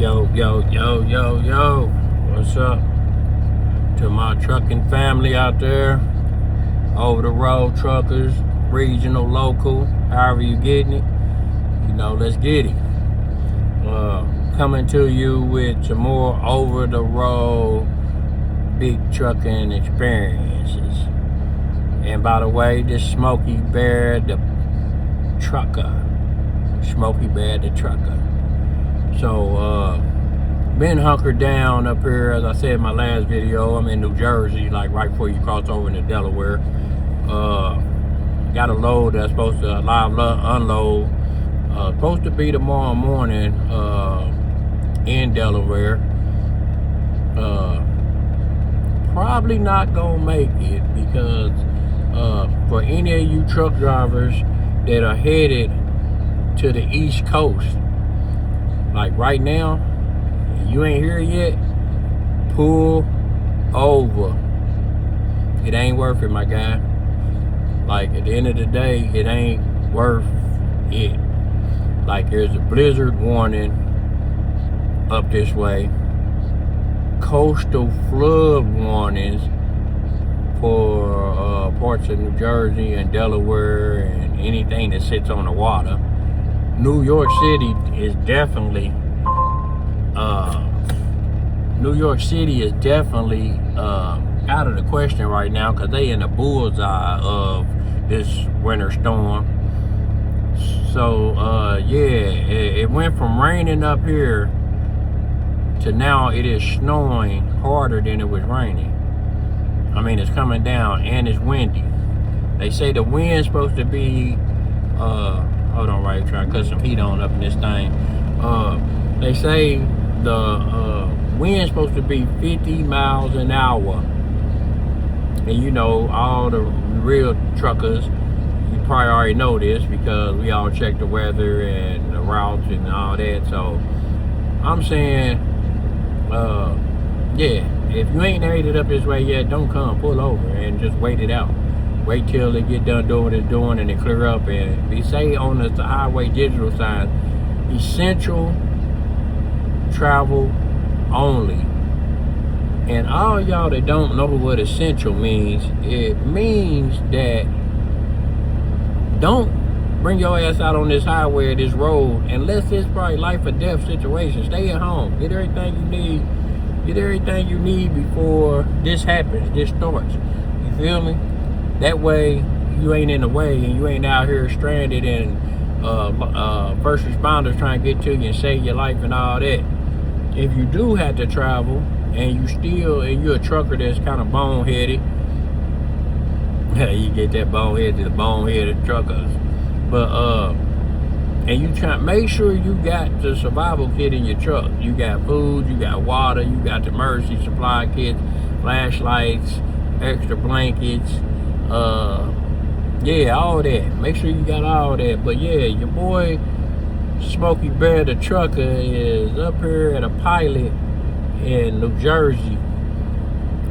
Yo, yo, yo, yo, yo. What's up to my trucking family out there? Over the road truckers, regional, local, however you getting it. Let's get it. Coming to you with some more over the road big trucking experiences. And by the way, this Smokey Bear the trucker. Smokey Bear the trucker. So, been hunkered down up here, as I said in my last video. I'm in New Jersey, like right before you cross over into Delaware. Got a load that's supposed to unload. Supposed to be tomorrow morning in Delaware. Probably not gonna make it because for any of you truck drivers that are headed to the East Coast, like right now, you ain't here yet, pull over. It ain't worth it, my guy. Like, at the end of the day, it ain't worth it. Like, there's a blizzard warning up this way, coastal flood warnings for parts of New Jersey and Delaware and anything that sits on the water. New York City is definitely out of the question right now because they in the bullseye of this winter storm. So it went from raining up here to now it is snowing harder than it was raining. I mean, it's coming down and it's windy. They say the wind's supposed to be hold on, right, try to cut some heat on up in this thing. They say the wind's supposed to be 50 miles an hour. And all the real truckers, you probably already know this because we all check the weather and the routes and all that. So I'm saying, yeah, if you ain't made it up this way yet, don't come, pull over and just wait it out. Wait till they get done doing what it's doing and it clear up. And we say on the highway digital sign, essential travel only. And all y'all that don't know what essential means, it means that don't bring your ass out on this highway or this road unless it's probably life or death situation. Stay at home. Get everything you need. Get everything you need before this happens, this starts. You feel me? That way you ain't in the way and you ain't out here stranded and first responders trying to get to you and save your life and all that. If you do have to travel and you're a trucker that's kind of boneheaded, you get that boneheaded truckers. But and you try make sure you got the survival kit in your truck. You got food, you got water, you got the emergency supply kits, flashlights, extra blankets, yeah, all that. Make sure you got all that. But yeah, your boy Smokey Bear the trucker is up here at a pilot in New Jersey,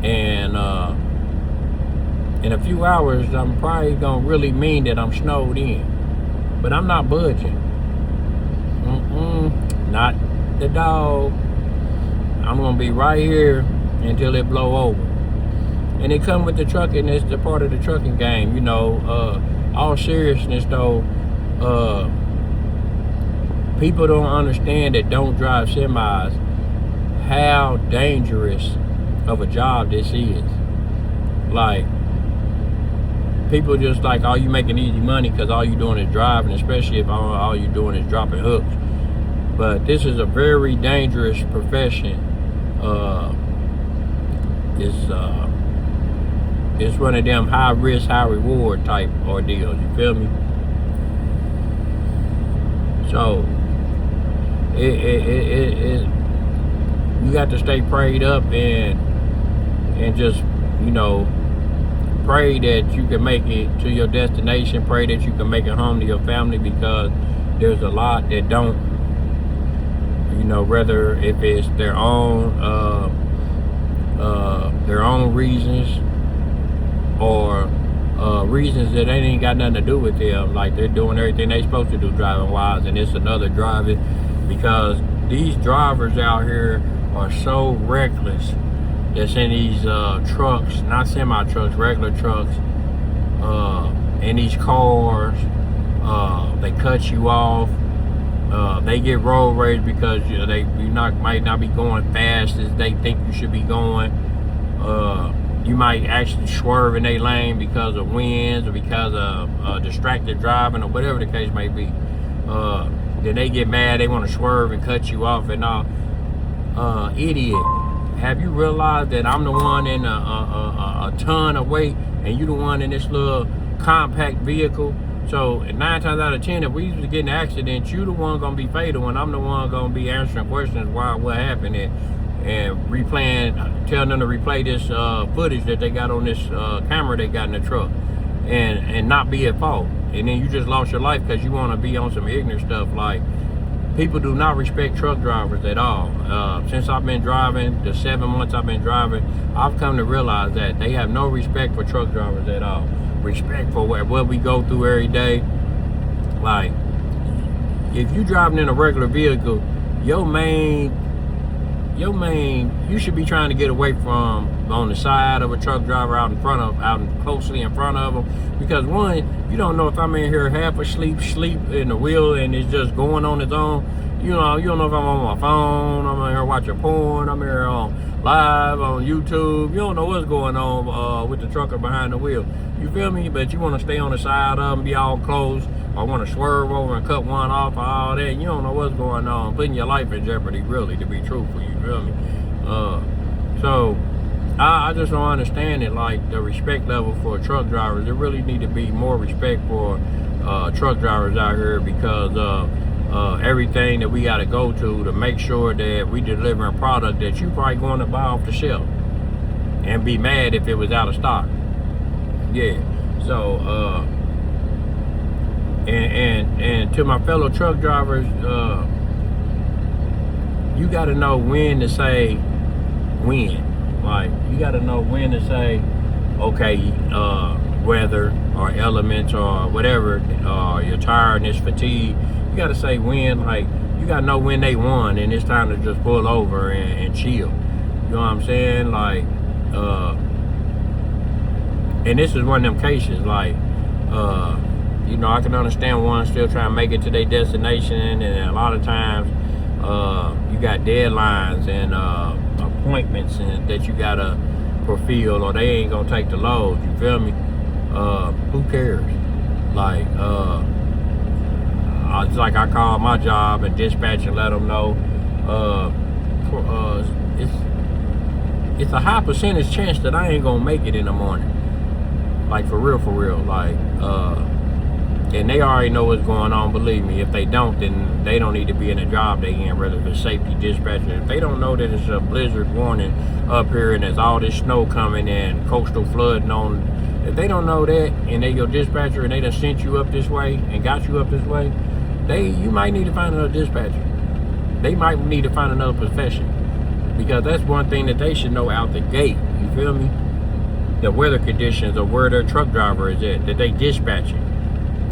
and in a few hours I'm probably gonna really mean that I'm snowed in, but I'm not budging. Not the dog. I'm gonna be right here until it blow over. And it come with the trucking. It's the part of the trucking game. All seriousness though, people don't understand that don't drive semis how dangerous of a job this is. Like, people just like, oh, you making easy money because all you doing is driving, especially if all you doing is dropping hooks. But this is a very dangerous profession. It's one of them high risk, high reward type ordeals. You feel me? So you got to stay prayed up and just pray that you can make it to your destination. Pray that you can make it home to your family, because there's a lot that don't. Whether if it's their own reasons or reasons that ain't got nothing to do with them, like they're doing everything they supposed to do driving wise, and it's another driving because these drivers out here are so reckless that's in these trucks, not semi trucks, regular trucks, in these cars. They cut you off. They get road rage because might not be going fast as they think you should be going. You might actually swerve in their lane because of winds or because of distracted driving or whatever the case may be. Then they get mad, they want to swerve and cut you off and all. Idiot. Have you realized that I'm the one in a ton of weight and you the one in this little compact vehicle? So 9 times out of 10, if we used to get in an accident, you the one gonna be fatal, and I'm the one gonna be answering questions why what happened and telling them to replay this footage that they got on this camera they got in the truck, and not be at fault. And then you just lost your life because you want to be on some ignorant stuff. Like, people do not respect truck drivers at all. Since I've been driving, the 7 months I've been driving, I've come to realize that they have no respect for truck drivers at all. Respect for what we go through every day. Like, if you driving in a regular vehicle, you should be trying to get away from on the side of a truck driver, out closely in front of them, because one, you don't know if I'm in here half asleep, sleep in the wheel and it's just going on its own. You don't know if I'm on my phone, I'm in here watching porn, I'm here on live on YouTube. You don't know what's going on with the trucker behind the wheel. You feel me? But you want to stay on the side of them, be all close, or want to swerve over and cut one off or all that. You don't know what's going on, putting your life in jeopardy, really, to be truthful. You feel me? So I just don't understand it, like the respect level for truck drivers. There really need to be more respect for truck drivers out here, because everything that we got to go to make sure that we deliver a product that you probably going to buy off the shelf and be mad if it was out of stock. Yeah. So and to my fellow truck drivers, you got to know when to say when. Like, you got to know when to say, okay, weather or elements or whatever, your tiredness, fatigue. You got to say when. Like, you got to know when they won and it's time to just pull over and chill. You know what I'm saying? Like, and this is one of them cases, like, I can understand one still trying to make it to their destination, and a lot of times you got deadlines and appointments that you gotta fulfill, or they ain't gonna take the load. You feel me? Who cares? Like, it's like I call my job and dispatch and let them know it's a high percentage chance that I ain't gonna make it in the morning. Like, for real. Like, and they already know what's going on. Believe me, if they don't, then they don't need to be in a job they in, whether it's safety dispatcher. If they don't know that it's a blizzard warning up here and there's all this snow coming and coastal flooding on, if they don't know that and they your dispatcher and they done sent you up this way and got you up this way, you might need to find another dispatcher. They might need to find another profession, because that's one thing that they should know out the gate. You feel me? The weather conditions of where their truck driver is at, that they dispatching.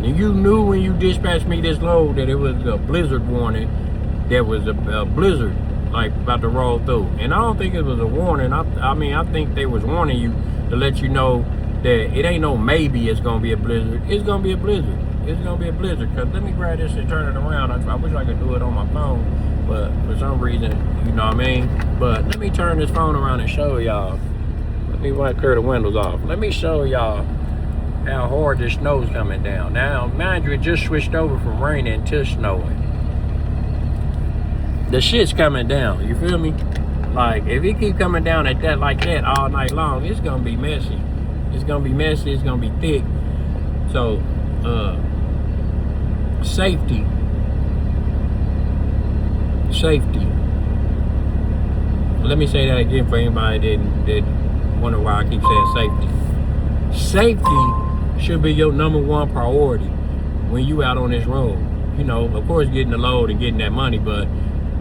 And you knew when you dispatched me this load that it was a blizzard warning. There was a blizzard like about to roll through. And I don't think it was a warning. I think they was warning you to let you know that it ain't no maybe it's gonna be a blizzard. It's gonna be a blizzard. It's gonna be a blizzard. Cause let me grab this and turn it around. I wish I could do it on my phone, but for some reason, you know what I mean? But let me turn this phone around and show y'all. Let me clear the windows off. Let me show y'all how hard this snow's coming down. Now, mind you, it just switched over from raining to snowing. The shit's coming down, you feel me? Like, if it keep coming down like that all night long, it's gonna be messy. It's gonna be messy, it's gonna be thick. So, safety. Let me say that again for anybody that wonder why I keep saying safety. Safety should be your number one priority when you out on this road. You know, of course, getting the load and getting that money, but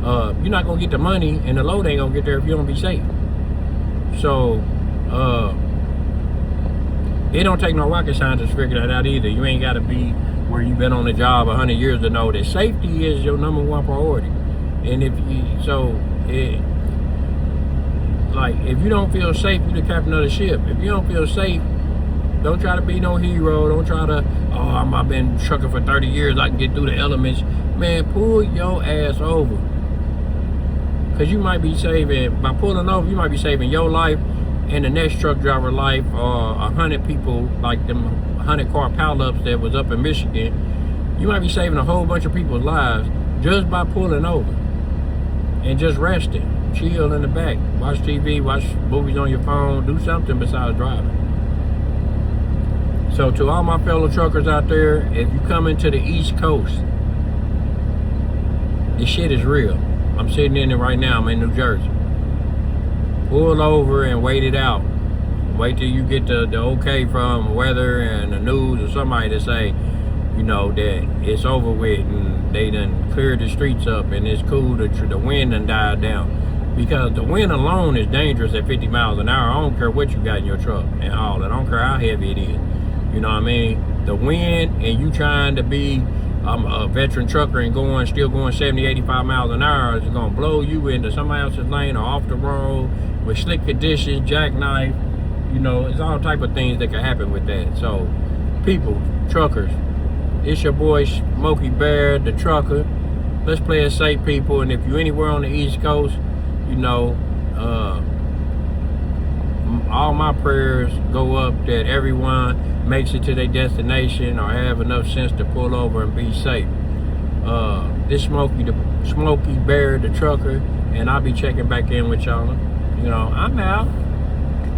you're not gonna get the money and the load ain't gonna get there if you don't be safe. So, it don't take no rocket scientist to figure that out either. You ain't gotta be where you've been on the job 100 years to know that safety is your number one priority. And if you don't feel safe, you're the captain of the ship. If you don't feel safe, don't try to be no hero. Don't try to, I've been trucking for 30 years, I can get through the elements. Man, pull your ass over. Because you might be saving, by pulling over, you might be saving your life and the next truck driver life, or 100 people, like them 100 car pileups that was up in Michigan. You might be saving a whole bunch of people's lives just by pulling over and just resting. Chill in the back, watch TV, watch movies on your phone, do something besides driving. So to all my fellow truckers out there, if you come into the East Coast, this shit is real. I'm sitting in it right now, I'm in New Jersey. Pull over and wait it out. Wait till you get the okay from weather and the news or somebody to say, that it's over with and they done cleared the streets up and it's cool, the wind done died down. Because the wind alone is dangerous at 50 miles an hour. I don't care what you got in your truck and all that. I don't care how heavy it is. You know what I mean? The wind and you trying to be a veteran trucker and still going 70, 85 miles an hour is going to blow you into somebody else's lane or off the road with slick conditions, jackknife. It's all type of things that can happen with that. So, people, truckers, it's your boy Smokey Bear, the trucker. Let's play it safe, people. And if you're anywhere on the East Coast, all my prayers go up that everyone makes it to their destination or have enough sense to pull over and be safe. This Smokey Bear, the trucker, and I'll be checking back in with y'all. I'm out.